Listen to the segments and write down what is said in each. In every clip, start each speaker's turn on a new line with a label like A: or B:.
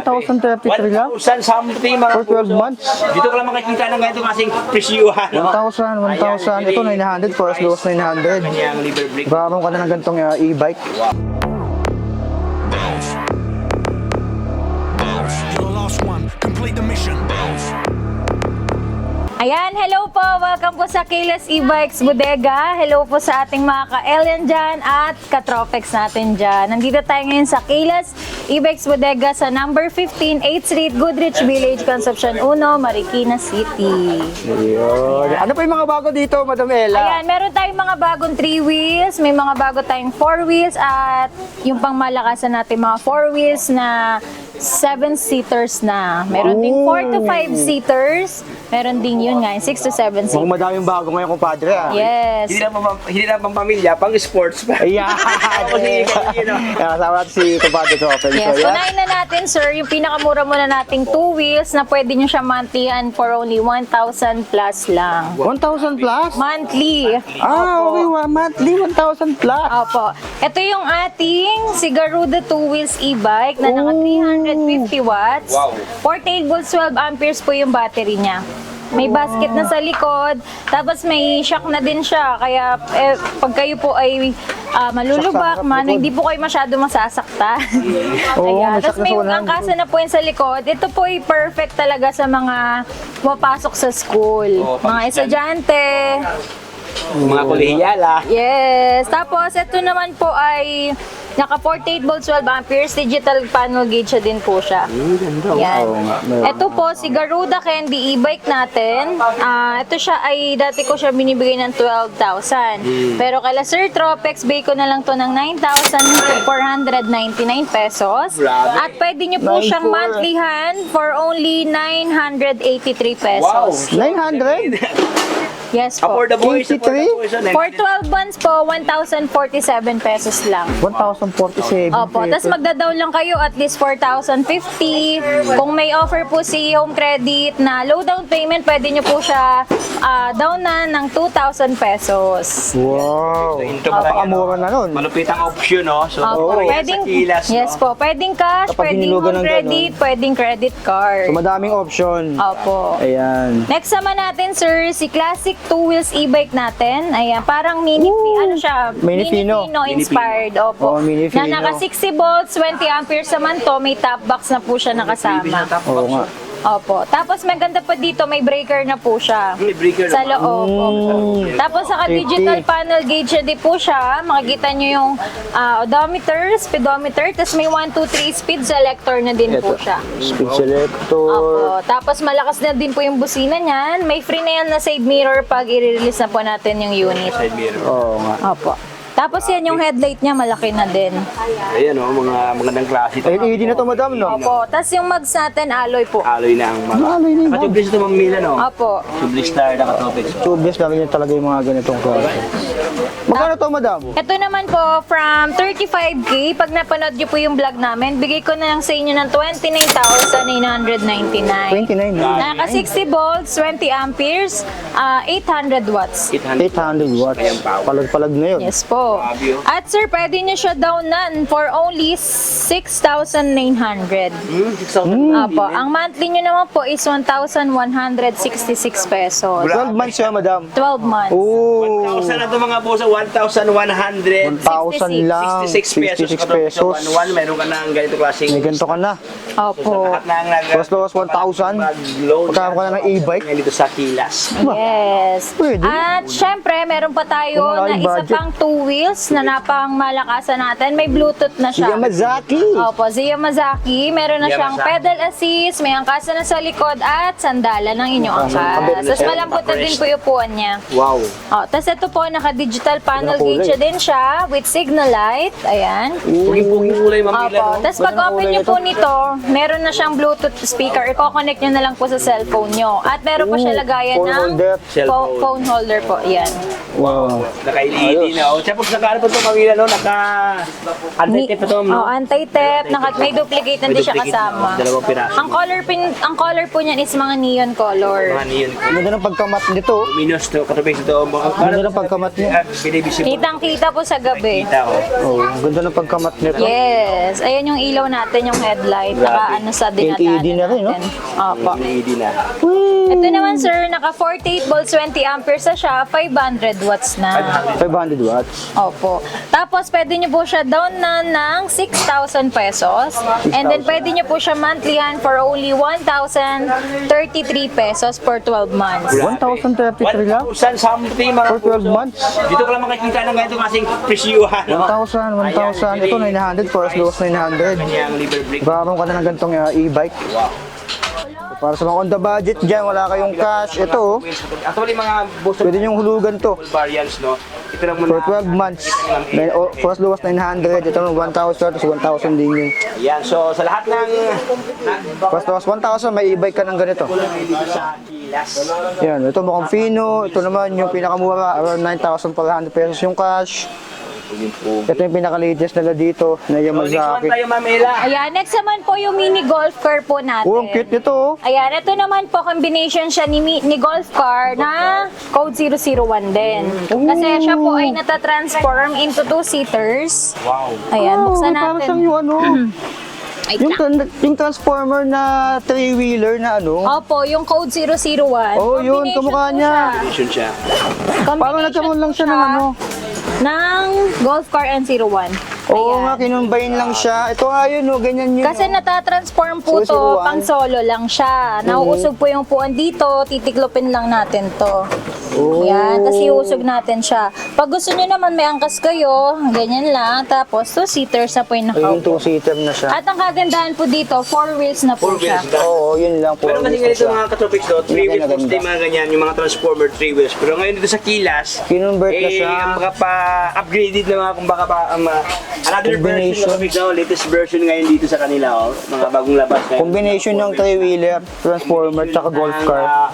A: 1,033 lang?
B: 1,000 something mga
A: For 12
B: puso.
A: months?
B: Dito ko lang makikita ng ganito kasing presyuhan.
A: 1,000. Ito 900 for as low as 900.
B: Kanyang liver brake.
A: Gagawin ka na ng ganitong e-bike.
C: You're the last one. Complete the mission.
D: Ayan, hello po! Welcome po sa Keyless E-Bikes Bodega. Hello po sa ating mga ka-Alien dyan at ka-Tropex natin dyan. Nandito tayo ngayon sa Keyless E-Bikes Bodega sa number 15, 8th Street, Goodrich Village, Concepcion 1, Marikina City.
A: Yun. Ano pa yung mga bago dito, Madam Ella?
D: Ayan, meron tayong mga bagong 3 wheels, may mga bago tayong 4 wheels at yung pangmalakasan natin mga 4 wheels na 7-seaters na. Meron ding 4 to 5-seaters. Meron ding yun nga, 6 to 7
A: Mukhang
D: seaters.
A: madaming bago ngayon, kumpadre.
D: Yes.
B: Hindi na pang pamilya, pang sports pa.
A: Ayan.
B: Kasi, you know.
A: Kasama natin si kumpadre Tropex.
D: Yes,
A: So, yan.
D: unahin na natin, sir, yung pinakamura muna nating 2 wheels na pwede nyo siya monthlyhan for only 1,000 plus lang.
A: 1,000 plus?
D: Monthly.
A: Okay, monthly 1,000 plus.
D: Opo. Ito yung ating Sigaruda 2 wheels e-bike na naka 350 watts.
B: Wow.
D: 48 volts, 12 amperes po yung battery niya. May basket na sa likod, tapos may shock na din siya. Kaya pag kayo po ay malulubak, hindi po kayo masyado masasaktan.
A: Oo,
D: Ayan.
A: may
D: Tapos
A: shock na
D: may
A: sa unahan.
D: angkasa na po yun sa likod. Ito po ay perfect talaga sa mga pumapasok sa school.
B: Oo,
D: Mga estudyante.
B: Mga kolehiyala.
D: Yes. Tapos, ito naman po ay naka 48 volts 12 amperes, digital panel gauge siya din po siya. Yan.
A: Oo nga, meron.
D: Ito po, si Garuda Candy e-bike natin. Ito siya ay, dati ko siya binibigay ng 12,000. Pero kala Sir Tropex, bay ko na lang to ng 9,499 pesos.
B: Grabe.
D: At pwede nyo po siyang
A: 9,400.
D: monthlyhan for only 983 pesos.
A: 900?
D: Yes po.
B: Affordable is
A: 83?
D: For 12 months po, 1,047 pesos lang.
A: 1,047
D: Opo, tapos magda-down lang kayo at least 4,050. Kung may offer po si Home Credit na low down payment, pwede nyo po siya downan ng 2,000 pesos.
A: Wow. Napakamura na nun.
B: Malupit ang option, no? So,
D: Opo,
B: pwedeng, sa kilas,
D: yes
B: no?
D: po, pwedeng cash,
A: Kapag
D: pwedeng
A: hinilugan
D: home
A: ng
D: credit, pwedeng credit card.
A: So, madaming option.
D: Opo.
A: Ayan.
D: Next naman natin, sir, si Classic 2 wheels e-bike natin. Ayan, parang mini, ano siya?
A: Mini Fino.
D: inspired. Opo.
A: Oh, Mini Fino.
D: Na naka 60 volts, 20 amperes naman to. May top box na po siya nakasama.
A: Oo nga.
D: Opo. Tapos may ganda pa dito, may breaker na po siya.
B: May breaker
D: Sa
B: naman.
D: loob. Opo. Tapos saka digital
A: Safety.
D: panel gauge siya din po siya. Makikita nyo yung odometer, speedometer, tapos may 1, 2, 3 speed selector na din po siya.
A: Speed selector.
D: Opo. Tapos malakas na din po yung busina niyan. May free na yan na side mirror pag i-release na po natin yung unit.
B: Side mirror.
A: Oo nga.
D: Opo. Tapos yan yung headlight niya, malaki na din.
B: Ayan, no? Mga magandang klase.
A: LED na to, madam, no?
D: Opo. Tapos yung mags natin, alloy po.
B: Alloy na ang mga.
A: Alloy na yun.
B: Nakatublis ito, Ma'am Mila, no?
D: Opo.
B: Tublis star, nakatublis.
A: Tubeless lang yun talaga yung mga ganitong klase. Magkano to, madam?
D: Ito naman po, from 35K, pag napanood niyo po yung vlog namin, bigay ko na lang sa inyo ng 29,999.
A: 29 na.
D: Naka 60 volts, 20 amperes, 800 watts.
A: 800 watts.
B: Ayan, power.
A: Palag-palag na yun.
D: Yes po.
B: Grabe, oh.
D: At sir, pwede nyo siya downan for only 6,900.
B: 6,000.
D: Apo, ang monthly nyo naman po is 1,166 pesos.
A: 12 months siya, madam.
D: 12 months.
A: Oh.
B: 1,000 na ito mga bosa, 1,100.
A: 1,000 lang.
B: 66 pesos.
A: 66 pesos.
B: One, meron ka ng ganito klaseng.
A: May ganito ka na.
D: Opo.
B: Lahat na ang
A: Mas low as 1,000.
B: mag-load.
A: Pagkakaroon ka na ng e-bike.
B: Ngayon dito sa Kilas.
D: Yes.
A: Pwede.
D: At syempre, meron pa tayo
A: Kung
D: na
A: malaking
D: isa
A: budget.
D: pang 2 wheels na napang malakasan natin. May Bluetooth na
A: Si
D: siya.
A: Yamazaki.
D: Opo, si Yamazaki. Meron na siyang
B: Yamazaki.
D: pedal assist, may angkasa na sa likod at sandalan ng inyong angkas. Tapos malambot na din po yung upuan niya.
B: Wow.
D: Oh, tapos ito po, naka-digital panel
A: Ganda
D: gauge
A: kulay.
D: din siya with signal light. Ayan.
B: Puging-puging kulay, Ma'am Mila,
D: Opo.
B: no?
D: Tapos pag open nyo po nito, meron na siyang Bluetooth speaker. I-connect nyo na lang po sa cellphone nyo. At meron po siya lagayan
A: Phone
D: ng
A: holder.
B: Cellphone.
D: phone holder po. Yan.
A: Wow.
B: Naka-LED na. Oh. Tsaka Tapos naka ano pa itong Makila, no? Anti-tip pa ito, no?
D: Oh, anti-tip, may duplicate na
B: May
D: din siya
B: duplicate,
D: kasama.
B: dalawang piraso.
D: Ang color po niyan is mga neon color.
B: Mga niyon.
A: Ang ganda ng pagkamat nito.
B: Luminous to, katubig ito.
A: Ang ganda ng pagkamat niya.
B: Binibisible.
D: Kitang-kita po sa gabi.
B: Kita ko.
A: Oh, ang ganda ng pagkamat nito.
D: Yes. Ayan yung ilaw natin, yung headlight. Naka ano sa dinadaanan
A: LED na rin, no?
D: natin. Opo.
B: LED na.
D: Ito naman sir, naka 48 volts, 20 amperes na siya, 500 watts na.
A: 500 watts.
D: Opo. Tapos pwede nyo po siya down na ng 6,000 pesos. And then pwede nyo po siya monthlyhan for only 1,033 pesos for 12 months.
A: 1,033 lang?
B: 1,000 something mga
A: For 12
B: puso.
A: months?
B: Dito ko lang makikita ng ganito kasing presyuhan.
A: 1,000. Ito 900 for as low as 900.
B: Kanyang liver brick.
A: Magkakaroon ka na ng ganitong e-bike. Para sa mga on the budget dyan, wala kayong cash. Ito,
B: Actually mga buso
A: pwede nyong hulugan to.
B: variants, no? Ito lang muna.
A: For 12 months. For as low as 900. Ito naman 1,000. Tapos 1,000 din yun.
B: Yan, so sa lahat ng
A: For as low as 1,000, may e-bike ka ng ganito.
B: dito sa Kilas.
A: Yan, ito mukhang fino. Ito naman yung pinakamura, around 9,400 pesos yung cash. Ito yung pinaka-latest nila dito, na
B: So, next one
A: Yamazaki.
B: tayo, Ma'am Ella.
D: Ayan, next naman po yung mini golf car po natin.
A: Oh, ang cute nito. Oh.
D: Ayan, ito naman po combination siya ni golf car na code 001 din. Kasi siya po ay natatransform into 2-seaters.
B: Wow.
D: Ayan, buksan
A: Parang
D: natin.
A: siyang yung ano,
D: Ay,
A: yung transformer na 3-wheeler na ano.
D: Opo, yung code 001.
A: Oh, yun,
D: Combination
A: kamukha
D: po
A: niya.
B: Vision siya.
D: Combination
A: Parang nagkaroon lang siya ng
D: siya
A: ano.
D: ng golf car N01.
A: Oo
D: Ayan.
A: nga, kinumbayin lang siya. Ito nga yun, oh, ganyan yun.
D: Kasi natatransform po to,
A: 001.
D: pang solo lang siya. Nauusog po yung puan dito, titiklopin lang natin to.
A: Oh.
D: Yan, tapos iusog natin siya. Pag gusto nyo naman may angkas kayo, ganyan lang. Tapos 2-seaters na po yung
A: Ayun,
D: nakaupo.
A: 2-seater na siya.
D: At ang kagandahan po dito, 4 wheels na po
B: 4
D: siya.
B: wheels na.
A: Oo, yun lang.
B: Pero kasi
A: wheels na
B: ganito
A: siya.
B: mga katopics do, 3 wheels
A: Maganda.
B: mostly mga ganyan, yung mga transformer 3 wheels. Pero ngayon dito sa Kilas,
A: Kinonvert na siya.
B: ang mga pa-upgraded na mga kumbaga pa, another version
A: Combination.
B: of it, no? Latest version ngayon dito sa kanila, oh. Mga bagong labas ngayon.
A: Combination ng 3-wheeler, transformer, tsaka golf car.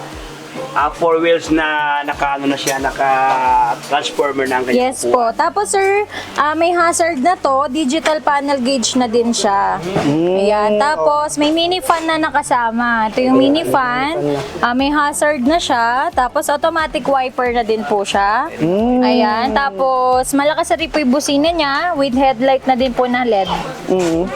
B: 4 wheels na naka-ano na siya, naka-transformer na ang kanyang
D: Yes po. Tapos sir, may hazard na to, digital panel gauge na din siya. Ayan. Tapos may mini fan na nakasama. Ito yung mini fan. May hazard na siya. Tapos automatic wiper na din po siya. Ayan. Tapos malakas na rin po yung busina niya with headlight na din po na LED.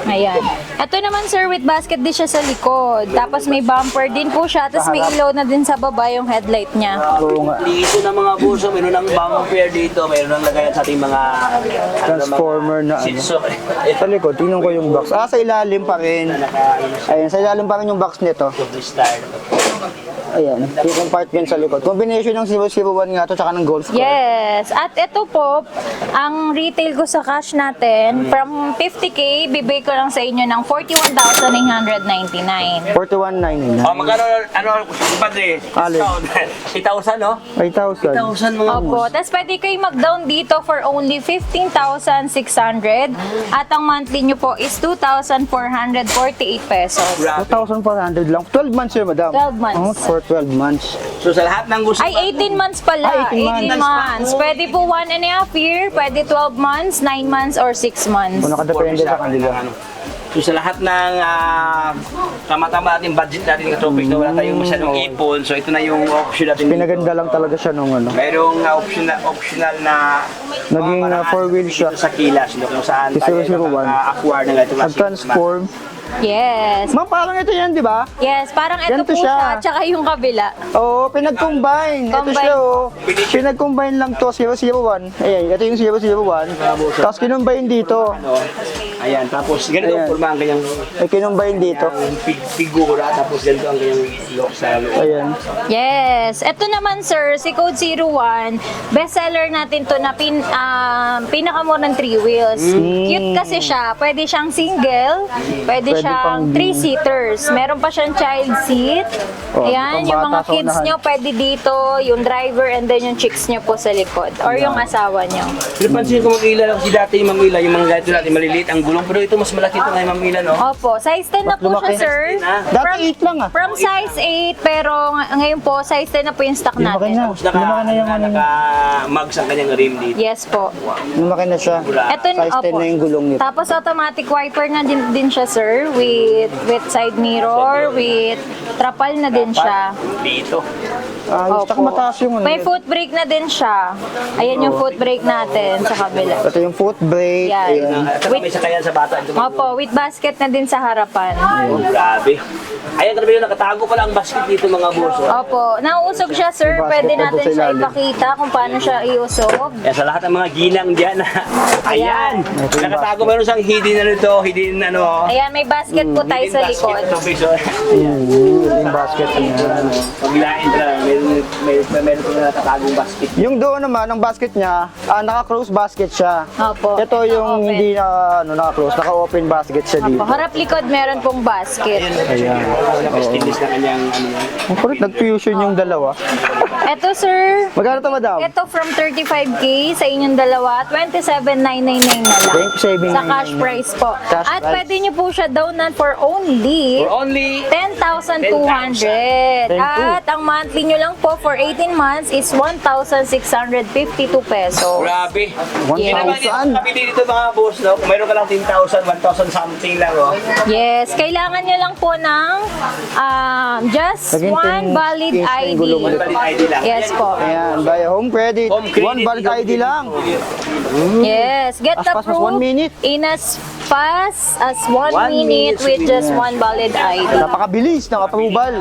D: Ayan. Ito naman sir, with basket din siya sa likod. Tapos may bumper din po siya. Tapos may ilaw na din sa baba yung headlight niya.
A: Oo nga.
B: Dito na mga buso, mayroon ng bumper dito, mayroon ng lagayan sa ating mga
A: Transformer na ano.
B: sitso.
A: Sa likod, tingnan ko yung box. Sa ilalim pa rin. Ayan, sa ilalim pa rin yung box nito. Ayan, yung compartment sa likod. Combination ng 001 nga to, tsaka ng golf car.
D: Yes. At ito po, ang retail ko sa cash natin, from 50K, bibigay ko lang sa inyo ng 41,999.
A: 41,999.
B: Oh, magkano, padre?
A: Alin?
B: 8,000, no?
A: 8,000.
B: 8,000 mga
D: Opo. Tapos pwede kayo mag-down dito for only 15,600. At ang monthly nyo po is 2,448 pesos.
A: 2,400 lang. 12 months yun, madam.
D: 12 months.
A: Oh, for 12 months.
B: So sa lahat ng gusto,
D: Ay, 18 months pala.
A: Ay, 18
D: months. Pwede po 1.5 year, pwede 12 months, 9 months, or 6 months.
A: Kung nakadepende sa kanila.
B: So sa lahat ng tama-tama natin budget natin ng topic na wala tayong masyadong ipon. So ito na yung option natin.
A: Pinaganda lang talaga siya nung ano.
B: Mayroong optional na
A: Naging, four-wheel siya.
B: dito sa Kilas, no, kung saan tayo
A: 001.
B: acquire ng ganito
A: Nag-transform.
D: Yes.
A: Ma'am, parang ito yan, di ba?
D: Yes, parang ito
A: Ganito
D: po
A: siya.
D: siya, tsaka yung kabila.
A: Oo, pinag-combine. Ito
D: Combine.
A: siya, oh. Pinag-combine lang to, 001. Ayan, ito yung 001. Tapos kinumbine dito.
B: Ano, ayan, tapos ganito
A: Ayan.
B: ang forma ang kanyang
A: Ay, kinumbine dito.
B: figura, tapos ganito ang kanyang look sa loob.
A: Ayan.
D: Yes. Ito naman sir, si Code 01, bestseller natin to na pinakamurang 3 wheels. Cute kasi siya. Pwede siyang single, pwede siyang
A: pang-
D: 3-seaters. Meron pa siyang child seat.
A: Oh,
D: Ayan, yung mga
A: pambata sa
D: kids
A: unahan.
D: nyo pwede dito, yung driver and then yung chicks nyo po sa likod. Or yung asawa nyo.
B: Pinapansin ko mag-ila lang si dati yung mga ila, yung mga ganito natin maliliit ang gulong pero ito mas malaki ito ngayon, Ma'am Mila, no?
D: Opo, size 10 na
A: Mas
D: po siya,
A: lumaki.
D: sir.
A: Dati 8 lang ah.
D: From size 8, pero ngayon po, size 10 na po yung stock
A: Lumaki
D: natin.
A: na.
B: Tapos naka,
A: Lumaki na yung ano niya.
B: naka-mugs ang kanyang rim dito.
D: Yes po.
A: Lumaki na siya.
D: Ito,
A: Size 10 na yung gulong nito.
D: Tapos automatic wiper na din siya, sir, with side mirror, with trapal na din siya.
B: Dito.
A: Ayos. Tsaka mataas yung ano.
D: May foot brake na din siya. Ayan yung foot brake natin sa kabila.
A: Ito yung foot brake.
D: Yan.
A: Ayan.
B: At saka may sakayan sa bata. Ito,
D: Opo, with basket na din sa harapan.
B: Oh, grabe. Ayan, grabe yun. Nakatago pala ang basket dito, mga boss. Oh.
D: Opo, nauusog siya, sir.
A: Yung basket
D: Pwede
A: na
D: natin
A: doon sa
D: siya
A: ilalim.
D: ipakita kung paano siya iusog.
B: Kaya sa lahat ng mga ginang dyan, ayan.
A: Ito yung
B: Nakatago meron siyang hidden na nito, hidden ano.
D: Ayan, may basket po tayo
B: hidden
D: sa
B: basket
D: likod.
B: ito, piso.
A: Yung basket niya.
B: Paglain na, meron po na nakatagong basket.
A: Yung doon naman, ang basket niya, naka-close basket siya.
D: Opo.
A: Ito yung
D: Naka-open.
A: hindi na naka-close, naka-open basket siya
D: Opo,
A: dito.
D: harap likod meron pong basket.
A: Ayan.
B: Naka-stainless na kanyang ano.
A: Ang kulit, nag-fusion yung dalawa.
D: Ito, sir.
A: Magkano to, madam?
D: Ito from 35K sa inyong dalawa, 27,999 na lang.
A: 27,999.
D: Sa cash price po.
A: Cash
D: At
A: price.
D: pwede nyo po siya downan for only
B: For only
D: 10,200.
A: 10,200.
D: At ang monthly nyo lang po for 18 months is 1,652 pesos.
B: grabe.
A: 1,000.
B: Kabili dito mga boss, no? Kung meron ka lang 10,000, 1,000 something lang, oh.
D: Yes, kailangan nyo lang po ng just
A: Naging
D: one
A: 10
D: valid
A: is na yung
D: ID.
A: gulong
B: One valid ID lang.
D: Yes po.
A: Ayan, by home credit.
B: Home credit,
A: One valid ID lang.
D: Yes, get
A: As
D: the
A: fast as
D: proof
A: 1 minute.
D: in as fast as 1
B: 1
D: minute
B: minute,
D: with just
A: yeah.
D: one valid ID.
A: Napakabilis ng approval.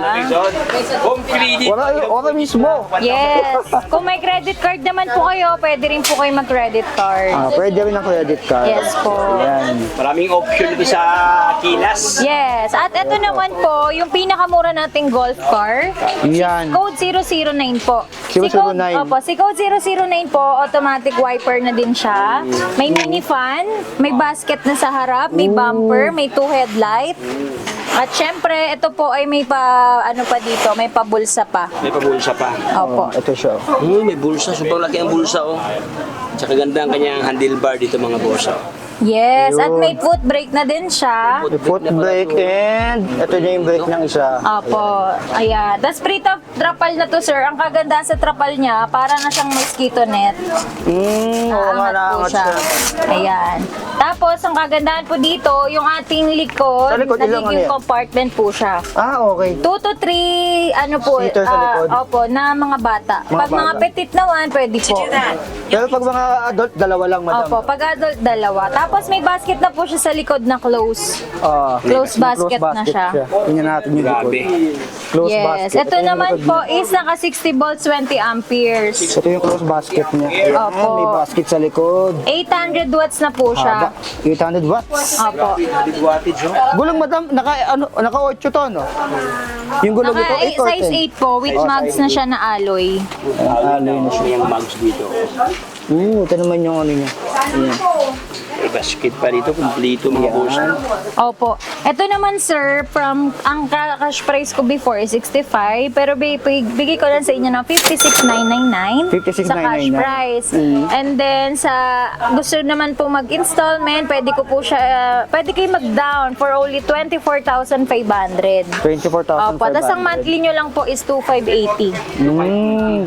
B: Home credit.
A: Wala mismo.
D: Yes. Kung may credit card naman po kayo, pwede rin po kayo mag-credit card.
A: Pwede rin ang credit card.
D: Yes po.
A: Ayan.
B: Maraming option dito sa Kilas.
D: Yes. At ito naman po, yung pinakamura nating golf car.
A: Yan.
D: Code 009 po.
A: 009.
D: Si code 009 po, automatic wiper na din siya. May mini fan, may basket na sa harap, may bumper, may 2 headlight. At syempre, ito po ay may dito, may pabulsa pa.
B: May pabulsa pa.
D: Opo.
A: Ito siya.
B: May bulsa. Sobrang laki ang bulsa, oh. Tsaka ganda ang kanyang handlebar dito, mga boss, oh.
D: Yes, at
A: Yun.
D: may foot brake na din siya.
A: May foot brake and ito na yung brake ng isa.
D: Opo, ayan. Tapos trapal na to, sir. Ang kaganda sa trapal niya, para na siyang mosquito net.
A: Oo nga,
D: Aangat po
A: naangat
D: siya.
A: siya.
D: Ayan. Tapos, ang kagandahan po dito, yung ating likod,
A: Sa likod, ilang
D: nagiging
A: ano yan?
D: compartment po siya.
A: Okay.
D: 2 to 3,
A: Seater sa likod?
D: opo, na mga bata.
A: Mga
D: Pag mga
A: bata.
D: petit naman, pwede po.
A: Pero pag mga adult, dalawa lang, madam.
D: Opo, pag adult, dalawa. Tapos may basket na po siya sa likod na close. Close basket na siya.
A: Tingnan natin yung likod.
B: Grabe.
A: Close
D: Yes.
A: basket.
D: Ito
A: yung
D: naman
A: likod
D: po
A: niya.
D: is naka 60 volts, 20 amperes.
A: Ito yung close basket niya. Ayan,
D: Opo.
A: may basket sa likod.
D: 800 watts na po
A: Haba.
D: siya.
A: 800 watts.
D: Opo.
B: Big wattage, oh.
A: Gulong, madam, naka 8 to, no? Yung gulong ito,
D: Naka
A: 8 or 10?
D: size 8 po with mags na siya na alloy.
A: Alloy na siya.
B: Yung mugs dito.
A: Ito naman yung ano niya. Ayan.
B: May basket pa dito, kumplito, mga boss.
D: Opo. Ito naman, sir, ang cash price ko before is 65, pero bigay ko lang sa inyo ng 56,999 sa cash
A: 56,999.
D: price. And then, sa gusto naman po mag-installment, pwede kayo mag-down for only 24,500.
A: 24,500.
D: Opo. Tapos ang monthly nyo lang po is 2,580.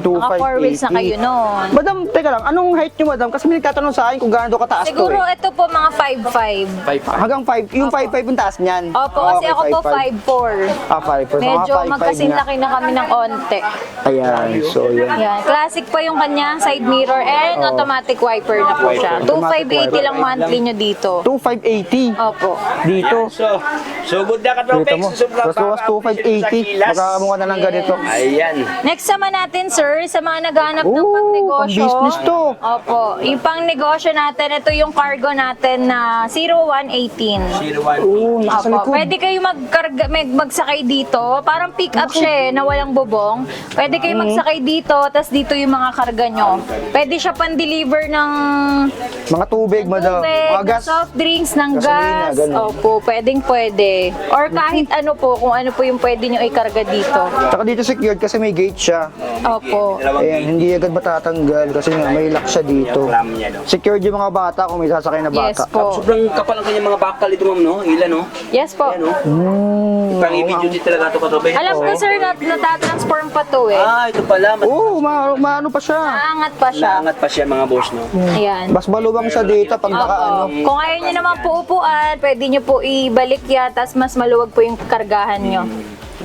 A: 2,580.
D: Naka 4 wheels na kayo noon.
A: Madam, teka lang, anong height nyo, madam? Kasi may nagtatanong sa akin kung gaano kataas to
D: Siguro
A: eh.
D: ito po mga 5'5".
A: Hanggang 5, yung 5'5 yung taas niyan.
D: Opo, kasi ako po 5'4".
A: 5'4.
D: Medyo magkasing laki na kami ng onte.
A: Ayan, so yun.
D: Yan. Classic pa yung kanya, side mirror and automatic wiper na po siya.
A: Automatic
D: 2,580 lang monthly nyo dito.
A: 2,580
D: Opo.
A: dito.
B: So good na ka,
A: Dito
B: Tropex.
A: mo.
B: Sobrang
A: Mas bawas 2,580. Makakamukha na ng ganito.
B: Ayan.
D: Next naman natin, sir, sa mga naghahanap ng
A: Oh,
D: pangnegosyo.
A: pang-business to.
D: Opo. Yung pangnegosyo natin, ito yung cargo natin na 0118.
B: 01.
A: Nasa
D: Opo,
A: likod.
D: pwede kayo magsakay dito. Parang pick up siya na walang bubong. Pwede kayo magsakay dito, tas dito yung mga karga nyo. Pwede siya pan-deliver ng
A: Mga tubig, madam.
D: tubig,
A: Mga gas.
D: soft drinks, ng
A: Gasolina,
D: gas.
A: ganun.
D: Opo, pwede. Or kahit ano po, kung ano po yung pwede nyo ikarga dito.
A: Saka dito secured kasi may gate siya.
D: Opo.
A: Ayan, hindi agad matatanggal kasi nga may lock siya dito.
B: Ram niya, no?
A: Secured yung mga bata kung may sasakay na
D: Yes
A: bata.
D: po.
B: Sobrang kapal ang kanyang mga bakal dito, ma'am, no? Ilan, no?
D: Yes po.
B: Ayan, no? Pang i-video din talaga ito, katropes.
D: Alam ko sir, natatransform pa to eh.
B: Ah, ito pala.
A: Oo, maano pa siya.
D: Naangat pa siya.
B: Naangat pa siya, mga boss, no?
D: Ayan.
A: Mas maluwang siya dito pag nakaano.
D: Kung ayaw nyo naman po upuan, pwede nyo po ibalik yan, tapos mas maluwag po yung kargahan nyo.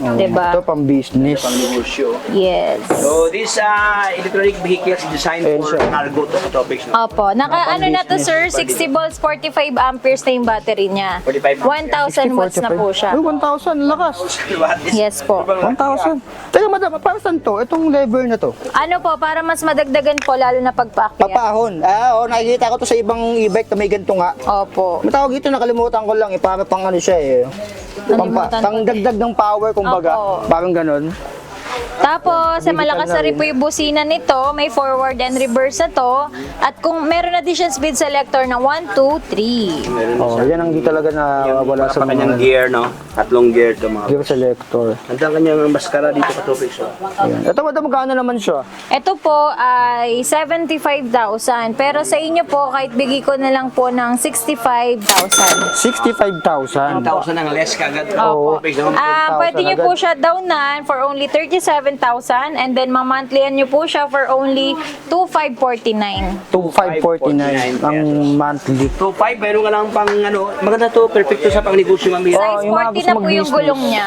D: Diba?
A: Ito pang business.
B: Pang negosyo.
D: Yes.
B: So, this electronic vehicle is designed
A: Ayan
B: for
A: siya.
B: cargo to topics, no?
D: Opo. Ano na to sir, 60 volts, 45 amperes na yung battery niya.
B: 45 amperes.
D: 1,000 watts na po siya.
A: Uy, 1,000, lakas.
D: Yes po.
A: 1,000. Teka madam, para saan to? Itong lever na to?
D: Ano po, para mas madagdagan po, lalo na pagpaakyat.
A: Papahon. Nakikita ko to sa ibang e-bike na may ganito nga.
D: Opo.
A: Matawag ito, nakalimutan ko lang para pang ano siya eh.
D: Nakalimutan
A: Pang
D: ko.
A: dagdag ng power kumbaga.
D: Opo.
A: Parang ganun.
D: Tapos, sa malakas na rin po yung busina nito, may forward and reverse na to. At kung meron na din siyang speed selector na 1, 2, 3.
B: Meron na
A: Oh,
B: siya.
A: yan ang di talaga na wala sa
B: kanyang
A: mga
B: gear, no? Tatlong gear to, mga
A: gear selector.
B: Ganda ang kanyang maskara dito, katopics, no?
A: Ayan. Ito madam, magkano naman siya?
D: Ito po ay 75,000. Pero sa inyo po, kahit bigay ko na lang po ng 65,000.
A: 65,000.
B: 1,000 ang less kagad.
D: Opo.
B: Topics, no?
D: Pwede nyo po siya downan for only 37,000 and then mamonthlihan nyo po siya for only 2,549.
A: 2,549 ang monthly.
B: So, 5, meron ka lang pang, ano, maganda to, perfecto sa pang negosyo, ma'am.
D: Size
A: yung mga
D: 40
A: gusto
D: na po yung
A: mag-business.
D: gulong niya.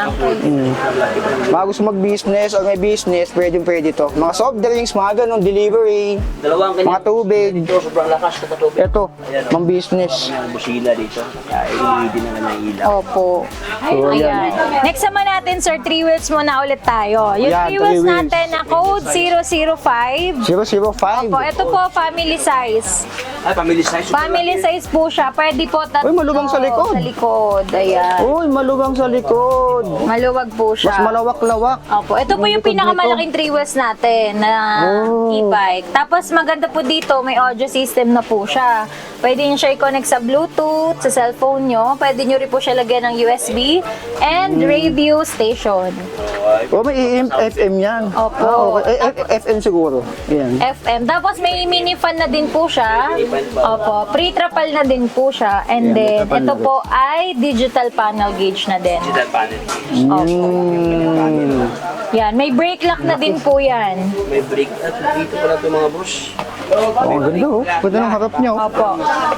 A: Mga gusto mag-business o may business, pwede to. Mga soft drinks, mga ganun, delivery,
B: Dalawang
A: mga
B: kanyang
A: tubig.
B: ito, sobrang lakas to, katopics.
A: Ito, mga business.
B: Ang busina dito. Kaya, ililidi na kanyang ilaw.
D: Opo. Ayan. Next naman natin, sir, 3 wheels muna ulit tayo. Yung
A: Yan,
D: 3 wheels
A: 3 wheels.
D: natin na code 005.
A: 005.
D: Opo, ito po, family size.
B: Ay, family size.
D: Family size po siya. Pwede po tatlo.
A: Uy, malubang sa likod.
D: Sa likod, ayan.
A: Uy, maluwang sa likod.
D: Maluwag po
A: Mas
D: siya.
A: malawak-lawak.
D: Opo, ito po yung
A: Likod
D: pinakamalaking 3 wheels natin na
A: Oh.
D: e-bike. Tapos maganda po dito, may audio system na po siya. Pwede nyo siya i-connect sa Bluetooth, sa cellphone nyo. Pwede nyo rin po siya lagyan ng USB and radio station.
A: Oh, may AM, FM yan.
D: Opo.
A: Okay. FM siguro. Yan.
D: FM. Tapos may mini fan na din po siya. Opo. Pre-trapal na din po siya. And
A: Yan,
D: then,
A: may trapal
D: ito
A: na
D: po ay digital panel gauge na din.
B: Digital panel.
D: Yan. May brake lock na din po yan.
B: May brake. At dito pala ito, mga boss.
A: Oh, ang ganda oh. Pwede ng harap niya oh.
D: Opo.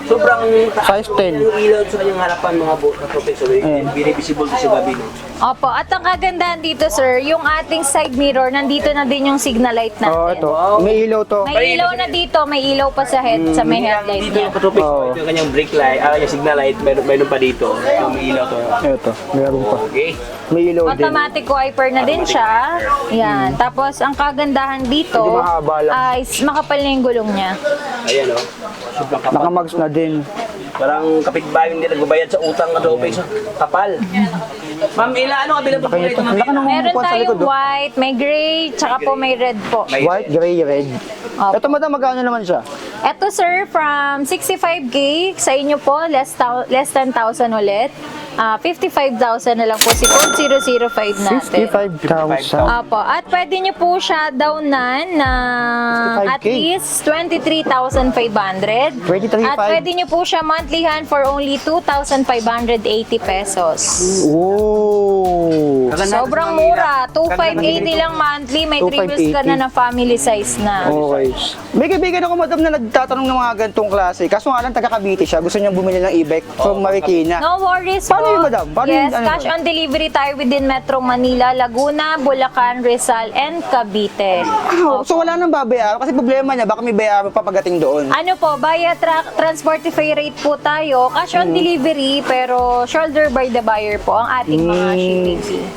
B: Sobrang
A: Size 10.
B: Yung ilaw sa kanyang harapan, mga boss, katopics. So, very visible to sa gabi, no?
D: Opo. At ang kagandahan dito, sir, yung ating side mirror, nandito na din yung signal light natin.
A: Oh, ito. May ilaw to.
D: May ilaw na dito, may ilaw pa sa head, sa may headlight
B: Dito
D: niya.
B: yung katopics,
A: Oo.
B: ito yung kanyang brake light, yung signal light, meron pa dito. So, may ilaw to.
A: Ito. Meron pa.
B: Okay.
A: May ilaw din.
D: Automatic wiper na din siya. Yan. Tapos, ang kagandahan dito
A: Hindi mahaba lang.
D: ay makapal na yung gulong niya.
B: Ayan, oh. Sobrang kapal.
A: Nakamags na din.
B: Parang kapitbahay hindi nagbabayad sa utang na katopics. Kapal. Ma'am, ano kabilang po
A: Kaya
B: ito,
A: ito.
B: ma'am?
A: Laka ng
D: Meron
A: upuan sa
D: tayong
A: likod oh.
D: white, may gray, tsaka po may red po.
B: May-
A: White, gray, red.
D: Opo.
A: Ito madam, magkano naman siya?
D: Ito sir, from 65K, sa inyo po, less 10,000 ulit. 55,000 na lang po si code 005 natin.
A: 55,000.
D: Apo. At pwede nyo po siya downan na at
A: 55K.
D: least 23,500.
A: 23,500.
D: At pwede nyo po siya monthlyhan for only 2,580 pesos.
A: Oh.
D: Sobrang mura. 2,580 lang monthly. May 3 wheels ka na na family size na.
A: Okay. May kaibigan ako madam na nagtatanong ng mga ganitong klase. Kaso nga lang taga Cavite siya. Gusto niyang bumili ng e-bike from Marikina.
D: No worries
A: Paano
D: po.
A: yun, madam? Paano
D: yes,
A: yun? Ano
D: cash
A: yun?
D: on delivery tayo within Metro Manila, Laguna, Bulacan, Rizal, and Cavite.
A: So wala nang babayaran kasi problema niya baka may bayaran pa pagdating doon.
D: Ano po, via Transportify rate po tayo, cash on delivery, pero shoulder by the buyer po ang ating mga shipping fee.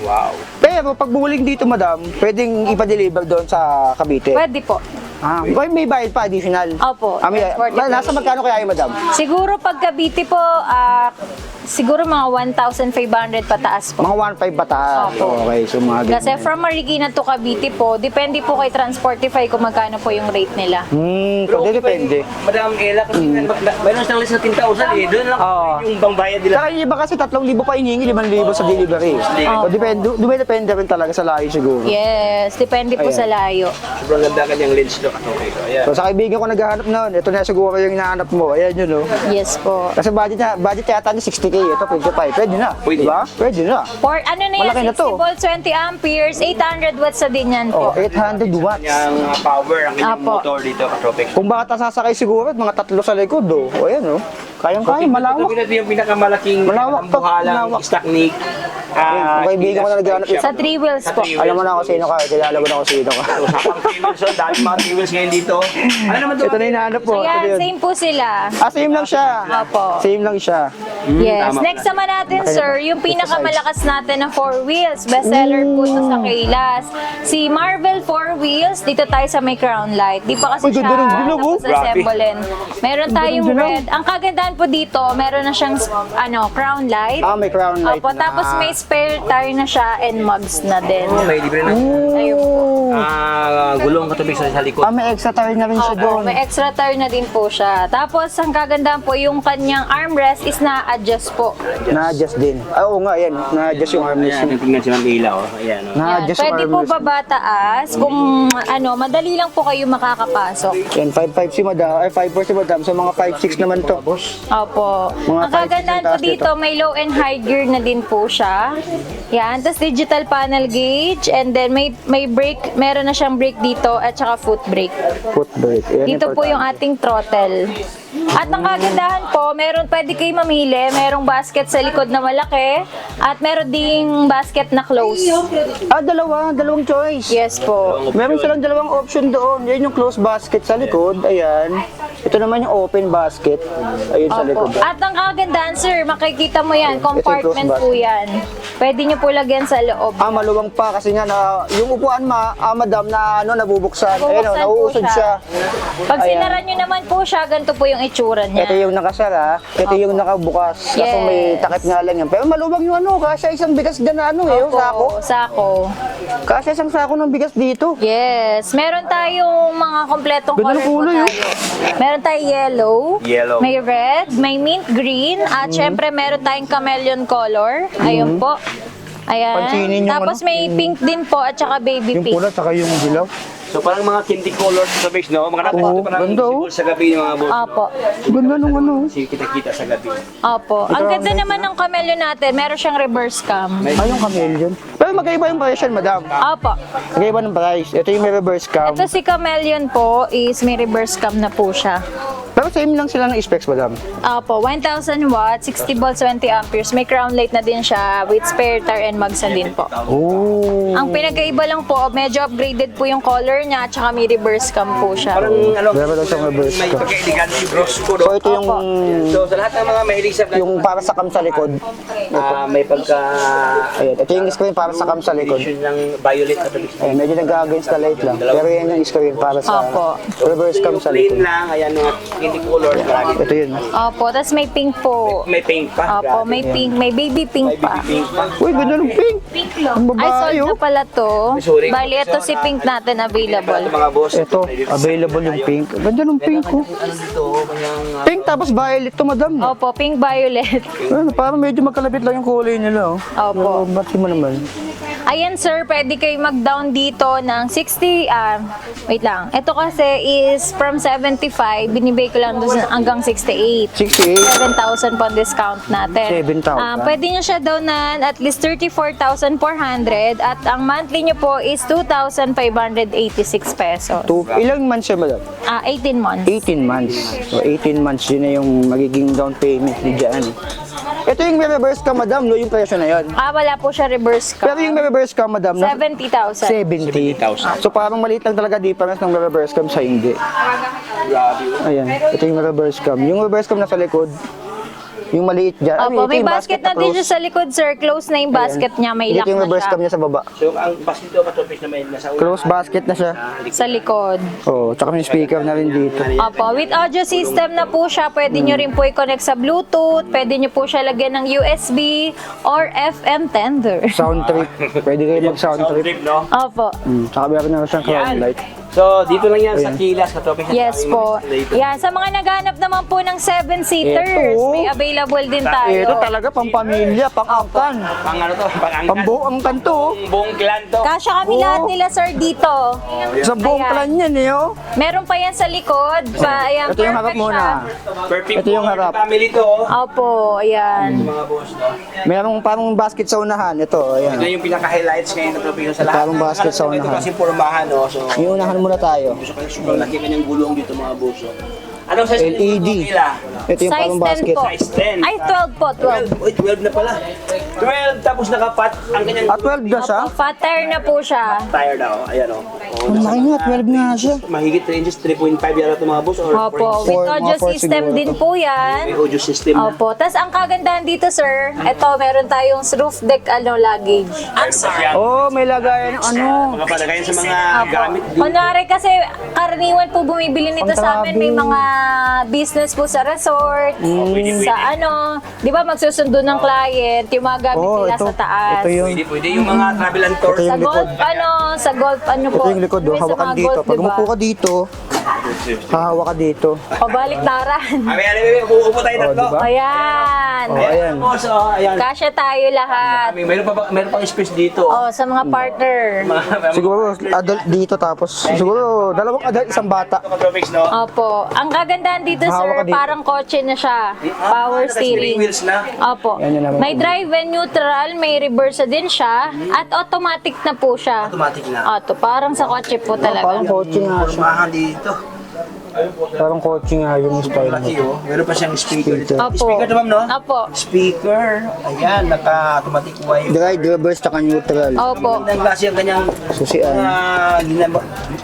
B: Wow.
A: Pero pag bumuling dito madam, pwedeng ipa-deliver doon sa Cavite.
D: Pwede po.
A: May bayad pa additional.
D: Opo, transportify.
A: Nasa magkano kaya yun madam?
D: Siguro pag Cavite po, siguro mga 1,500 pataas po.
A: Mga 1.5 pataas.
D: Opo.
A: Okay, so mga ganyan.
D: Kasi from Marikina to Cavite po, depende po kay Transportify kung magkano po yung rate nila.
A: Pwede depende.
B: Madam Ella, kasi mayroon siyang less na 10,000 eh. Doon lang
A: Oo.
B: yung pangbayad nila.
A: Saka yung iba kasi 3,000 pa hinihingi, 5,000 sa delivery. So depende rin talaga sa layo siguro.
D: Yes, depende po
A: Ayan.
D: sa layo.
B: Sobrang ganda kanyang lens, no? katropix. So, ayan.
A: So sa kaibigan ko naghahanap noon, ito na siguro yung hinahanap mo. Ayan yun, oh.
D: Yes po.
A: Kasi budget yata niya 60K, ito 25. Pwede na.
B: Pwede.
A: Diba? Pwede na.
D: For ano na yan,
A: Malaki na
D: 60
A: to.
D: volts, 20 amperes, 800 watts na din yan
A: Oh,
D: po.
A: 800 watts.
B: Yung power, ang kanyang
D: Apo.
B: motor dito, katropix.
A: Kung baka sasakay siguro, mga 3 sa likod, oh. O ayan, oh. Kayang-kaya, malawak.
B: Ito yung pinakamalaking
A: Malawak to,
B: tambuhalang
A: malawak.
B: stock ni
A: Yung kaibigan ko na naghahanap
D: Sa 3 wheels po.
A: Alam mo na ako sino ka, kilala ko na ako sino ka.
B: So, sapang Wilson, dahil mga Wilson ngayon dito. Ano naman ito?
A: Ito na hinahanap po. Ito
D: Ayan,
A: yun.
D: same po sila.
A: Same lang siya.
D: Opo.
A: Same lang siya.
D: Yes.
B: tama
D: Next naman natin, sir, yung pinakamalakas natin na 4 wheels. Bestseller po ito sa Kailas. Si Marvel 4 wheels, dito tayo sa may crown light. Di pa kasi
A: Uy,
D: siya
A: ganda ng dilaw, oh.
D: assemble-in. Meron tayong
A: dilaw.
D: red. Ang kagandahan po dito, meron na siyang crown light.
A: May crown light
D: Opo,
A: na.
D: tapos may spare tire na siya and mugs na din.
B: May libre na.
D: Ayun po.
B: Gulong katubig sa likod.
A: May extra tire na rin siya
D: Opo,
A: doon.
D: may extra tire na din po siya. Tapos, ang kagandahan po, yung kanyang armrest is na-adjust po.
A: Na-adjust din. Oo nga, yan. Na-adjust yung armrest.
B: Ayan, tingnan si Ma'am Ila, oh. Ayan, oh.
D: Yan.
A: Na-adjust yung
D: Pwede po
A: armrest.
D: babataas kung madali lang po kayo makakapasok.
A: Yan, 5'5 si madam. Ay, 5'4 si madam. So, mga 5'6 naman to.
D: Opo.
A: Mga
D: Ang kagandahan
A: 5'6
D: po
A: ang taas
D: dito, may low and high gear na din po siya. Yan. Tapos digital panel gauge and then may brake, meron na siyang brake dito at saka foot brake.
A: Foot brake. Yan,
D: Dito po yung
A: importante.
D: ating throttle. At ang kagandahan po, pwede kayo mamili. Merong basket sa likod na malaki at meron ding basket na close.
A: Dalawang choice.
D: Yes po.
A: Meron silang dalawang option doon. Yan yung closed basket sa likod. Ayan. Ito naman yung open basket. Ayun sa
D: Opo.
A: likod.
D: At ang kagandahan, sir, makikita mo yan,
A: Ito yung
D: compartment
A: close
D: po yan. Pwede nyo po lagyan sa loob.
A: Maluwang pa kasi nga na yung upuan madam na nabubuksan. Ayun,
D: Bubuksan po
A: nauusod siya.
D: Pag
A: Ayan.
D: sinara nyo naman po siya, ganito po yung itsura niya.
A: Ito yung nakasara, ito yung nakabukas. Kasi
D: Yes.
A: may takip nga lang yan. Pero maluwang yung kasi isang bigas dyan na yung
D: Opo,
A: sako.
D: Sako.
A: Kasi isang sako ng bigas dito.
D: Yes. Meron tayong mga kompletong
A: Ganda ng
D: color po
A: kulay, oh.
D: tayo. Meron tayong yellow,
B: Yellow.
D: may red, may mint green, at syempre meron tayong chameleon color. Ayun po. Ayan.
A: Pansinin yung
D: Tapos may pink din po at saka baby
A: Yung
D: pink.
A: pula tsaka yung dilaw.
B: So parang mga candy colors sa base, no? Mga
A: Oo,
B: natin parang
A: ganda, oh.
B: siguro sa gabi yung mga boss.
D: Opo.
A: Ganda nung
B: Kasi kita-kita sa gabi.
D: Opo. Ang ganda naman ng chameleon natin, meron siyang reverse cam.
A: Yung chameleon. Pero magkaiba yung price yan, madam.
D: Opo.
A: Magkaiba ng price. Ito yung may reverse cam.
D: Ito si chameleon po is may reverse cam na po siya.
A: Pero same lang sila ng specs, madam.
D: Opo, 1,000 watts, 60 volts, 20 amperes. May crown light na din siya with spare tire and mugs na din po.
A: Oh.
D: Ang pinagkaiba lang po, medyo upgraded po yung color niya at saka may reverse cam po siya.
B: Parang
A: Meron daw siyang reverse
B: may
A: cam.
B: pagka-elegante brosco,
A: So
B: no?
A: ito yung
B: So sa lahat ng mga mahilig sa
A: yung para sa cam sa likod.
B: may pagka
A: Ayun, ito yung screen para sa cam sa likod.
B: edition ng violet at the
A: Ayun, medyo nag-against the light lang. Pero yan yung screen para sa
D: Opo.
A: reverse cam sa
B: plain
A: likod.
B: lang, ayan mga candy colors, marami.
A: Ito yun.
D: Opo, tapos may pink po.
B: May pink pa.
D: Opo,
B: grabe.
D: may pink, may baby pink
B: May
D: pa.
B: baby pink pa.
A: Uy, ganda ng pink.
D: Pink lang.
A: Ang babae,
D: Ay, sold na
A: oh.
D: pala to.
B: Sorry.
D: Bali, ito si pink natin available.
B: Ito mga boss.
A: Ito, available yung pink. Ganda ng pink, oh.
B: Ano dito, kanyang
A: Pink tapos violet to, madam.
D: Opo, pink violet.
A: Parang medyo magkalapit lang yung kulay nila, oh.
D: Opo.
A: Ba't mo naman?
D: Ayan sir, pwede kayo mag-down dito ng 60, wait lang. Ito kasi is from 75, binibay ko lang doon hanggang 68.
A: 68.
D: 7,000 po ang discount natin.
A: 7,000.
D: Pwede nyo siya downan at least 34,400 at ang monthly nyo po is 2,586 pesos.
A: Ilang months siya, madam?
D: 18 months.
A: 18 months. So, 18 months yun na yung magiging down payment ni Diyan. Ito yung may reverse ka, madam, no? Yung presyo na yun.
D: Wala po siya reverse ka.
A: Pero yung may reverse ka, madam, na
D: 70,000.
A: 70,000. So parang maliit lang talaga difference ng may reverse cam sa hindi.
B: grabe.
A: Ayan, ito yung reverse cam. Yung reverse cam nasa likod, yung maliit dyan.
D: Opo,
A: ito
D: may
A: yung
D: basket na din siya
A: close.
D: sa likod, sir. Close na yung basket niya. May lock
A: Ito yung
D: na
A: reverse
D: siya.
A: cam niya sa baba.
B: So ang bus dito katopis na may nasa una.
A: Close basket na siya.
D: Sa likod.
A: Oh, tsaka may speaker na rin dito.
D: Opo, with audio system na po siya. Pwede nyo rin po i-connect sa Bluetooth. Pwede nyo po siya lagyan ng USB or FM tender.
A: Sound trip. Pwede kayo mag sound trip.
B: Trip, no?
D: Opo.
A: Tsaka meron na siyang crown
B: Yan.
A: light.
B: So, dito lang yan sa Kilas, Katropix.
D: Yes po. Yan, sa mga naghanap naman po ng 7-seaters,
A: Ito.
D: may available din tayo.
A: Ito talaga pang pamilya, pang angkan.
B: Pang ano to, pang angkan.
A: Pang buong angkan to.
B: Buong clan to.
D: Kasya kami
A: Oo.
D: lahat nila, sir, dito.
A: Sa buong
D: Ayan.
A: clan yan eh, oh.
D: Meron pa yan sa likod. Ayan,
A: Ito yung harap
D: perfect
A: muna.
D: siya.
B: Perfect
A: Ito yung
B: for
A: harap.
B: family to.
D: Opo, ayan.
B: Mga boss, no?
A: Merong parang basket sa unahan. Ito,
B: Ito
A: ayan.
B: yung pinaka-highlights ngayon na Katropix sa lahat.
A: Parang basket sa
B: Ito
A: unahan.
B: kasi pormahan, no? So,
A: Yung unahan muna tayo.
B: gusto ko yung sobrang laki kanyang gulong dito mga boss. No? Anong size ng
A: LED.
B: gulong nila?
A: Ito yung
D: Size
A: parang
D: 10
A: basket.
D: po.
B: Size 10.
D: Ay, 12 po, 12.
B: 12. Uy, 12 na pala. 12 tapos nakapat ang kanyang
A: Ah, 12 na siya?
D: Opo, fat tire na po siya.
B: tire daw. Ayan o.
A: Ang laki nga, 12 nga siya.
B: Mahigit ranges 3.5 yata ito mga boss or
D: Opo,
B: 4
D: with
A: Four,
D: audio
A: mga four
D: system
A: siguro
D: din
A: to.
D: po yan.
B: May audio system na.
D: Opo, tas ang kagandahan dito, sir, ito, meron tayong roof deck luggage.
B: Ayan.
A: Oh, may lagayan ng ano.
B: Mga palagayan sa mga gamit din.
D: Kunwari kasi karaniwan po bumibili nito sa amin, may
A: Pang-travel.
D: mga business po sa resort, sa ano, di ba magsusundo ng client, yung mga gamit
A: Oh,
D: nila
A: ito.
D: sa taas.
A: Ito yung
B: Pwede yung mga travel and tours.
A: Ito
D: Sa
A: yung likod.
D: sa golf ano po.
A: Ito yung likod, oh.
D: May sa
A: Hawakan
D: mga
A: dito.
D: golf,
A: Pag
D: diba?
A: umupo ka dito, hahawa ka dito.
D: Pabaliktaran.
B: Ayan, upo tayo
A: Oh,
B: tatlo.
A: diba?
D: Ayan.
A: Oh, ayan.
B: boss, oh, ayan.
D: Kasya tayo lahat.
B: Meron pang space dito.
D: Oh, sa mga partner.
A: Siguro adult dito tapos siguro dalawang adult, isang bata.
B: Katropix, no?
D: Opo. Ang kagandahan dito,
A: Mahawak
D: sir,
A: ka dito.
D: parang kotse na siya. Power
B: Naka-steering
D: steering.
B: wheels na.
D: Opo.
A: Yan yun naman
D: May
A: po.
D: drive and neutral, may reverse din siya, at automatic na po siya.
B: Automatic na.
D: Oto, parang sa kotse po
A: Parang
D: talaga.
A: kotse nga siya.
B: Pormahan dito.
A: Parang kotse nga yung style
B: Laki,
A: mo.
B: oh. Meron pa siyang speaker dito.
D: Opo.
B: Speaker to, ma'am, no?
D: Opo.
B: Speaker. Ayan, naka-automatic wifi.
A: Drive, reverse, tsaka neutral.
D: Opo.
B: Magandang klase ang kanyang
A: Susian.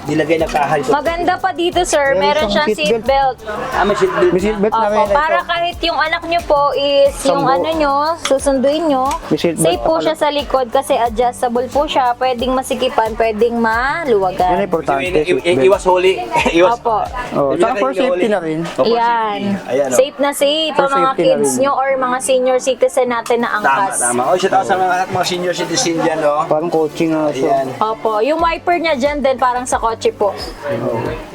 B: nilagay na kahay.
D: Maganda pa dito, sir.
A: Meron
D: Meron siyang
A: siyang
D: seatbelt.
B: May seatbelt.
A: May seatbelt na
D: Opo,
A: rin
D: para
A: ito.
D: kahit yung anak nyo po is yung
A: Sambo.
D: ano nyo, susunduin nyo,
A: May seatbelt
D: safe po
A: pa
D: siya
A: pala.
D: sa likod kasi adjustable po siya. Pwedeng masikipan, pwedeng
A: Yan
D: maluwagan.
A: ang importante, seatbelt.
B: Iwas huli. Iwas.
D: Opo.
A: Oh, tsaka for safety na rin.
D: Yan.
B: Ayan, oh.
D: Safe na safe
A: For
D: ang mga
A: safety na
D: kids
A: rin.
D: nyo or mga senior citizen natin na
B: Tama,
D: angkas.
B: tama. O, shout out sa mga senior citizen dyan, no?
A: Parang kotse nga siya.
B: Ayan.
D: Opo, yung wiper niya dyan din parang sa kotse po.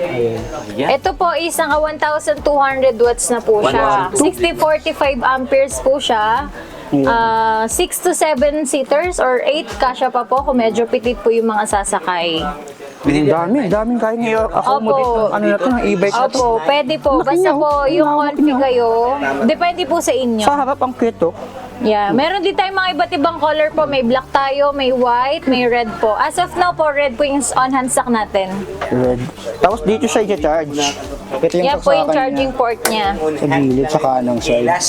B: Ayan.
D: Ito po is naka 1,200 watts na po siya. 60-45 amperes po siya. 6 to 7 seaters or 8 kasya pa po kung medyo pitit po yung mga sasakay.
A: Daming kaya niya accommodate
D: Opo.
A: ng ano na to, ng e-bike na to.
D: Opo, pwede po.
A: Laki
D: Basta
A: niya,
D: po
A: oh.
D: yung
A: Lawak
D: config
A: niya.
D: kayo, depende po sa inyo.
A: Sa harap ang cute, oh.
D: Yeah, meron din tayong mga iba't ibang color po. May black tayo, may white, may red po. As of now po, red po yung on-hand stock natin.
A: Red. Tapos dito siya i-charge. Ito yung
D: Yan po yung
A: saksakan
D: charging
A: niya.
D: port niya.
B: On
A: Sa
B: hand
A: gilid,
B: na
A: sa kanang side.
B: Gilas.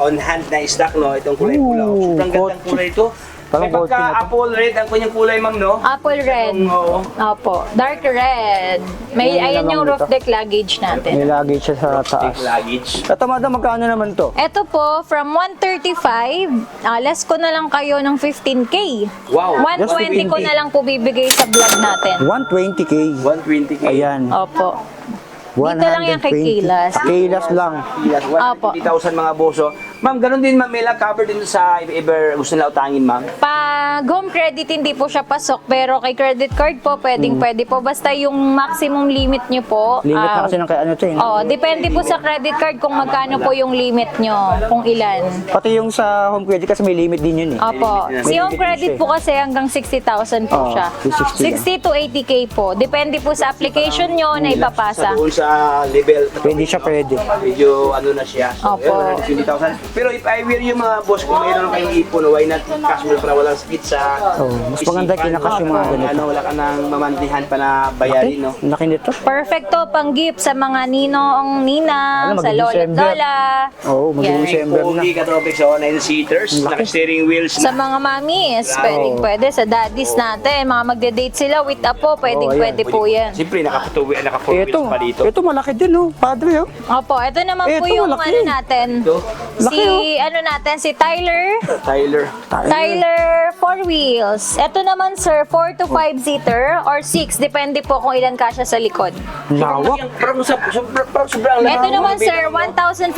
B: On hand na stock, no? Itong kulay pula.
A: Ooh,
B: Sobrang gandang
A: kotse.
B: kulay ito.
A: Parang
B: May
A: kotse na to.
B: pagka-apple red ang kanyang kulay, ma'am, no?
D: Apple red.
B: Oo.
D: Opo, dark red. May,
A: Yan
D: ayan
A: lang
D: yung
A: dito.
D: roof deck luggage natin.
A: May luggage siya sa taas.
B: Luggage.
A: Ito, madam, magkano naman to?
D: Ito po, from 135, less ko na lang kayo ng 15K.
B: Wow.
D: 120 ko na lang po bibigay sa vlog natin.
A: 120k.
B: 120K.
A: Ayan.
D: Opo. Dito lang yan kay
A: 120.
D: Kilas.
A: Kilas lang.
B: Yes,
D: Opo.
B: 120,000 mga boso. Ma'am, ganun din ma'am, may lang cover din sa if ever gusto nila utangin, ma'am.
D: Pag home credit, hindi po siya pasok. Pero kay credit card po, pwede po. Basta yung maximum limit nyo po.
A: Limit na kasi ng kay ano to eh.
D: Oh, depende po sa credit card kung magkano po yung limit nyo, kung ilan.
A: Pati yung sa home credit kasi may limit din yun eh.
D: Opo. Si home credit po kasi hanggang 60,000 po
A: Oo,
D: siya.
A: 60
D: 60 to 80K po. Depende po sa application nyo na ipapasa.
B: Doon sa level.
A: Hindi siya pwede.
B: Medyo ano na siya. So,
D: Opo.
B: yun, 20,000. Pero if I were yung mga boss, kung mayroon kayong ipon, why not cash mo para walang pizza?
A: Oh, mas maganda kinakas yung mga ganito.
B: Ano, wala ka nang mamantihan pa na bayarin, no?
A: Laki nito.
D: Perfecto pang gift sa mga ninong, ninang,
A: Ano,
D: sa
A: maging
D: lola,
A: December.
D: lola.
A: Oo, maging
D: Yan.
A: December na.
B: Pogi ka tropics, oh, 9-seaters, naka-steering wheels.
D: Sa mga mamis, pwede. Sa daddies natin, mga magde-date sila with apo, pwede po yan.
B: Siyempre, naka-4 wheels
A: Ito,
B: pa dito.
A: ito malaki din oh. Padre oh.
D: Opo, ito naman po
A: Ito,
D: yung
A: malaki.
D: ano natin.
B: Ito,
A: Laki,
D: Si Tyler.
B: Tyler.
D: Tyler, 4 wheels. Ito naman sir, 4 to 5 seater or 6, depende po kung ilan kasya sa likod.
A: Lawak.
B: Parang sobrang
D: Ito naman sir, 1,500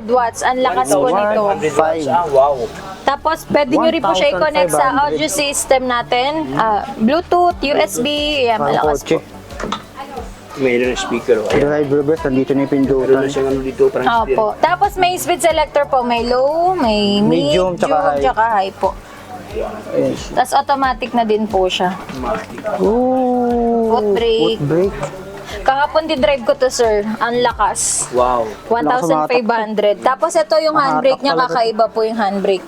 D: watts. Ang lakas po nito.
B: 1,500 watts. Ah, wow.
D: Tapos pwede nyo rin po siya i-connect sa
A: 1,500.
D: audio system natin. Bluetooth, USB, yan,
A: Parang
D: malakas
A: kotse.
D: po.
B: Mayroon ng speaker. Oh. Ayan.
A: Driver bus, nandito na yung pindutan.
B: Meron na siyang ano dito, parang
D: Opo. Tapos may speed selector po. May low, may
A: Medium,
D: medium,
A: tsaka high.
D: tsaka high po.
A: Ayan.
D: Tapos automatic na din po siya.
A: Ooh,
D: Foot brake.
A: Foot brake.
D: Kahapon di-drive ko to, sir. Ang lakas.
B: Wow.
D: 1,500. Tapos ito yung handbrake niya,
A: talaga.
D: kakaiba po yung handbrake.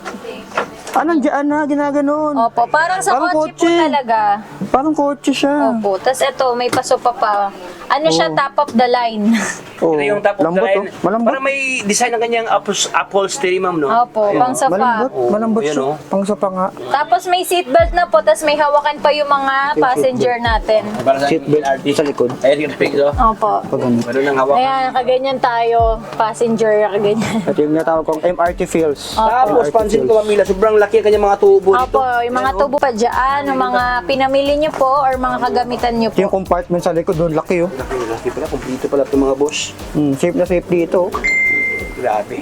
A: Nandiyan na, ginaganon.
D: Opo, parang sa
A: Parang
D: kotse po
A: kotse.
D: talaga.
A: Parang kotse siya.
D: Opo, tapos ito, may paso pa. Ano siya, top of the line.
A: Oh,
B: Ito yung top of the
A: lambot,
B: line.
A: oh. Malambot.
B: Parang may design ng kanyang upholstery, ma'am, no?
D: Opo, pang sofa.
A: Malambot, malambot
B: Ayan,
A: siya.
B: oh.
A: Pang sopa nga.
D: Tapos may seatbelt na po, tapos may hawakan pa yung mga passenger natin.
B: Para sa
A: Seatbelt
B: LRT.
A: sa likod.
B: Ayan yung speak, oh.
D: Opo.
A: Pag ganun.
B: Meron ng hawak.
D: Ayan, nakaganyan tayo, passenger, nakaganyan.
A: Ito yung natawag kong MRT feels.
B: Tapos,
A: MRT
B: pansin
A: feels.
B: ko, Camila, sobrang laki ang kanyang mga tubo dito.
D: Opo, yung mga tubo pa dyan, yung mga pinamili nyo po or mga kagamitan nyo
A: Ito yung
D: po.
A: compartment sa likod, doon laki oh.
B: Laki pala, kumplito pala itong mga boss.
A: Safe na safe dito.
B: Grabe.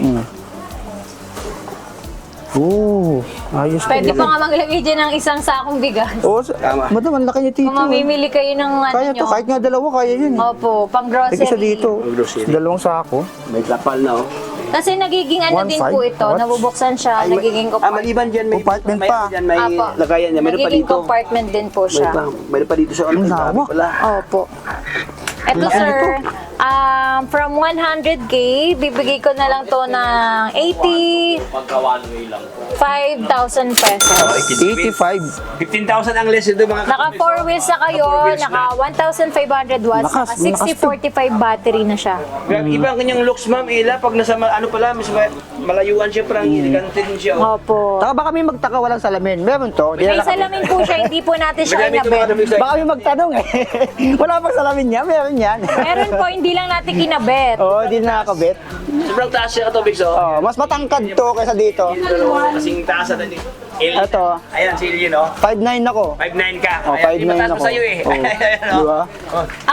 A: Ooh, ayos to.
D: Pwede pa nga maglagay dyan ng isang sakong bigas.
A: Oh,
B: Tama.
A: madam, ang laki niya dito.
D: Kung mamimili kayo ng ano
A: Kaya to,
D: nyo.
A: kahit nga dalawa, kaya yun.
D: Opo, pang
A: Tig isa
D: grocery.
A: dito.
B: Pang grocery.
A: Dalawang sako.
B: May trapal na, oh.
D: Kasi nagiging ano din
A: 1.5?
D: po ito,
A: What?
D: nabubuksan siya, nagiging
B: Maliban dyan, may
A: Compartment
B: may,
A: pa.
B: Dyan, may
D: Apo.
B: lagayan niya. Meron pa
D: Nagiging
B: dito.
D: compartment din po siya.
B: Meron pa dito sa ano.
A: Ang
B: Grabe
A: lawak.
B: pala.
D: Opo. Eto
A: Laki
D: sir,
A: nito.
D: from 100k, bibigay ko na lang to ng 85,000 pesos.
A: 85.
B: 15,000 ang less ito, mga
D: Naka 4 wheels na kayo, naka 1,500 watts,
A: Lakas,
D: naka 6045 battery na siya.
B: Grabe, iba ang kanyang looks, ma'am. Ila, pag nasa, ano pala, mas malayuan siya, parang elegante din siya. Oh.
D: Opo.
A: Taka baka may magtaka walang salamin. Meron to. Di
D: May
A: na
D: salamin po siya, hindi po natin siya
B: Magamit ito, mga
D: inabit.
B: kabisay.
A: Baka may magtanong eh. Wala pang salamin niya, meron yan.
D: Meron po, hindi lang natin kinabit.
A: Oo, di na nakakabit.
B: Sobrang taas siya ito, Big, so.
A: Oh, mas matangkad to kaysa dito.
B: Kasing taas na din.
A: Ito.
B: Ayan, si Lillian, oh.
A: 5'9 ako.
B: 5'9 ka.
A: Oh,
B: Ayan,
A: 5'9
B: mataas
A: ako.
B: pa sa'yo eh.
A: Oh.
B: Ayan,
A: Di
B: oh.
A: ba?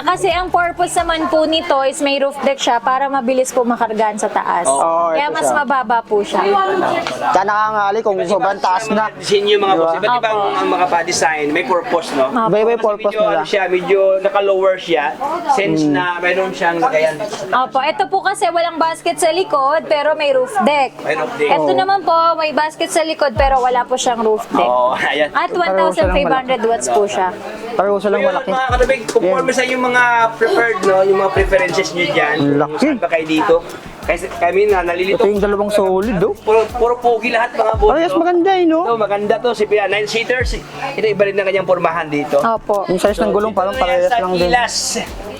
D: Kasi ang purpose naman po nito is may roof deck siya para mabilis po makargaan sa taas.
A: Oo,
D: Kaya
A: ito
D: mas
A: siya.
D: mababa po siya.
A: Kaya nakangali kung sobrang taas na.
B: Disenyo mga boss.
A: Diba?
B: Iba't ibang ang mga pa-design. May purpose, no?
A: Iba-iba yung
B: Kasi
A: purpose
B: medyo,
A: nila.
B: ano siya, medyo naka-lower siya. Since na mayroon siyang lagayan dito sa
D: Opo, ito po kasi walang basket sa likod pero may roof deck.
B: May roof deck.
D: Ito naman po, may basket sa likod pero wala po siyang roof deck.
B: Oo, ayan.
D: At 1,500 watts po siya.
A: Pareho
B: So
A: silang
B: yun,
A: malaki.
B: mga katabig, conforme sa yung mga preferred, no? Yung mga preferences nyo dyan.
A: Ang
B: Kung
A: laki.
B: saan ba kayo dito. Kasi kami na nalilito.
A: Ito yung dalawang solid, oh.
B: Puro pogi lahat mga boss.
A: Parehas
B: no?
A: maganda eh, no?
B: Ito, maganda to. Si Pia, 9-seaters. Ito, iba rin ang kanyang pormahan dito.
D: Opo.
A: Yung size ng gulong parang parehas lang din.
B: Kilas.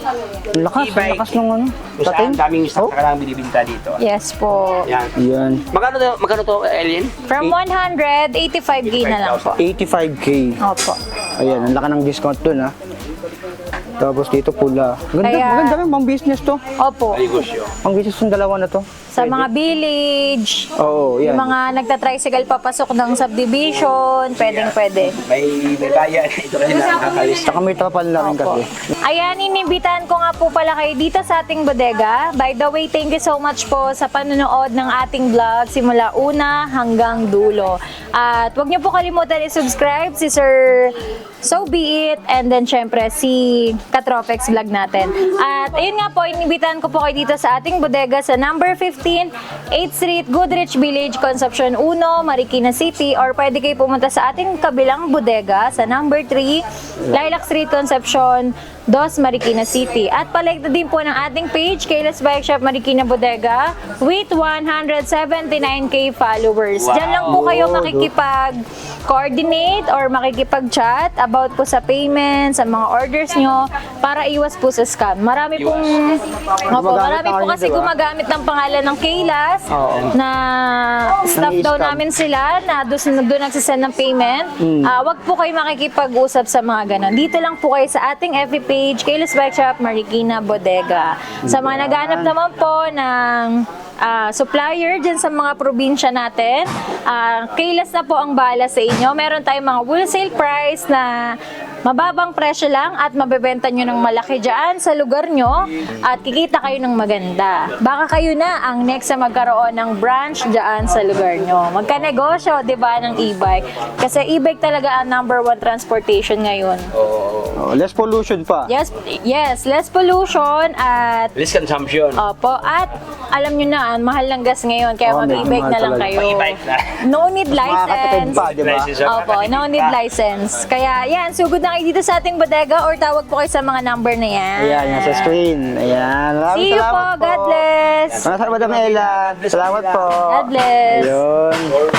A: Ang lakas, ang
B: E-bike.
A: lakas ng ano.
B: Kung saan
A: Tating.
B: daming stock
A: Oh.
B: na kailangan binibinta dito.
D: Yes po.
B: Yan.
A: Yan.
B: Magkano to, Alien?
D: From 100, 85K na lang po.
A: 85K.
D: Opo.
A: Ayan, ang laki ng discount dun, ha. Tapos dito pula. Ganda,
D: Kaya-
A: maganda rin, pang business to.
D: Opo.
B: Negosyo.
A: Pang business yung dalawa na to.
D: Sa mga village,
A: Oo, yan.
D: yung mga nagta-tricycle papasok ng subdivision, pwedeng-pwede.
B: May kaya. Ito kasi nakakalis.
A: Tsaka may trapal na rin kasi.
D: Ayan, inimbitahan ko nga po pala kayo dito sa ating bodega. By the way, thank you so much po sa panonood ng ating vlog simula una hanggang dulo. At huwag niyo po kalimutan i-subscribe si Sir So Be It and then syempre si Katropex vlog natin. At ayun nga po, inimbitahan ko po kayo dito sa ating bodega sa number 15, 8th Street, Goodrich Village, Concepcion 1, Marikina City, or pwede kayo pumunta sa ating kabilang bodega sa number 3, Lilac Street, Concepcion 2, Marikina City. At palike na din po ng ating page, Kayla's Bike Shop Marikina Bodega, with 179k followers. Diyan lang po kayo makikipag-coordinate or makikipag-chat about po sa payment, sa mga orders nyo, para iwas po sa scam. Marami pong, marami po kasi gumagamit ng pangalan ng Kaylas, na staff daw
A: Nang-i-scam.
D: namin sila, na doon nagsisend ng payment. Wag po kayo makikipag-usap sa mga ganon. Dito lang po kayo sa ating FB page, Kayla's Bike Shop Marikina Bodega. Sa mga naghanap naman po ng supplier dyan sa mga probinsya natin, Kaylas na po ang bahala sa inyo. Meron tayong mga wholesale price na mababang presyo lang at mabebenta nyo ng malaki dyan sa lugar nyo at kikita kayo ng maganda. Baka kayo na ang next na magkaroon ng branch dyan sa lugar nyo. Magkanegosyo, di ba, ng e-bike. Kasi e-bike talaga ang number 1 transportation ngayon.
A: Oh, less pollution pa.
D: Yes, less pollution at
B: Less consumption.
D: opo, at alam nyo na, ang mahal ng gas ngayon, kaya
A: Oo, medyo
D: mag-e-bike
A: mahal
D: na lang
A: talaga.
D: kayo.
B: Pag-e-bike na.
D: No need
A: Makakatipid
D: license.
A: pa, di ba?
B: License,
D: Opo, no need license. Kaya yan, sugod na kayo dito sa ating bodega or tawag po kayo sa mga number na yan.
A: Ayan, yan sa screen. Ayan, maraming
D: See you po,
A: salamat po.
D: God bless.
A: Maraming salamat, Madam Ella. Salamat po.
D: God bless.
A: Ayun.